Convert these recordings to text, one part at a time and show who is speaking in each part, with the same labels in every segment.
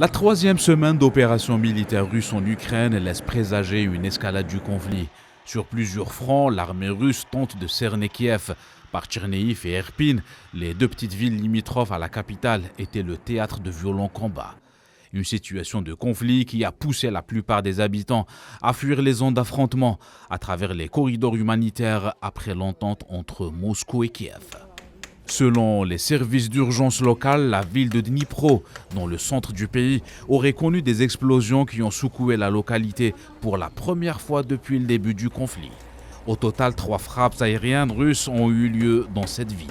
Speaker 1: La troisième semaine d'opérations militaires russes en Ukraine laisse présager une escalade du conflit. Sur plusieurs fronts, l'armée russe tente de cerner Kiev. Par Tchernihiv et Irpin, les deux petites villes limitrophes à la capitale étaient le théâtre de violents combats. Une situation de conflit qui a poussé la plupart des habitants à fuir les zones d'affrontement à travers les corridors humanitaires après l'entente entre Moscou et Kiev. Selon les services d'urgence locales, la ville de Dnipro, dans le centre du pays, aurait connu des explosions qui ont secoué la localité pour la première fois depuis le début du conflit. Au total, 3 frappes aériennes russes ont eu lieu dans cette ville.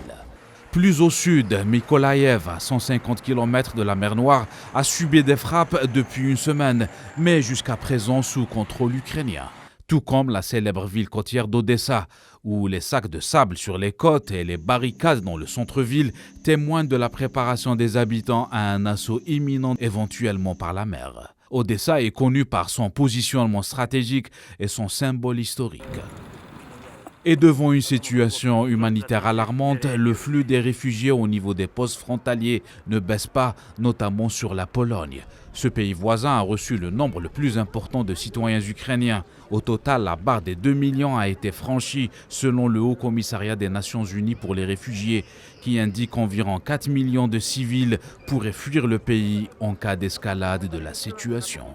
Speaker 1: Plus au sud, Mykolaïev, à 150 km de la mer Noire, a subi des frappes depuis une semaine, mais jusqu'à présent sous contrôle ukrainien. Tout comme la célèbre ville côtière d'Odessa, où les sacs de sable sur les côtes et les barricades dans le centre-ville témoignent de la préparation des habitants à un assaut imminent éventuellement par la mer. Odessa est connue par son positionnement stratégique et son symbole historique. Et devant une situation humanitaire alarmante, le flux des réfugiés au niveau des postes frontaliers ne baisse pas, notamment sur la Pologne. Ce pays voisin a reçu le nombre le plus important de citoyens ukrainiens. Au total, la barre des 2 millions a été franchie selon le Haut Commissariat des Nations Unies pour les réfugiés, qui indique qu'environ 4 millions de civils pourraient fuir le pays en cas d'escalade de la situation.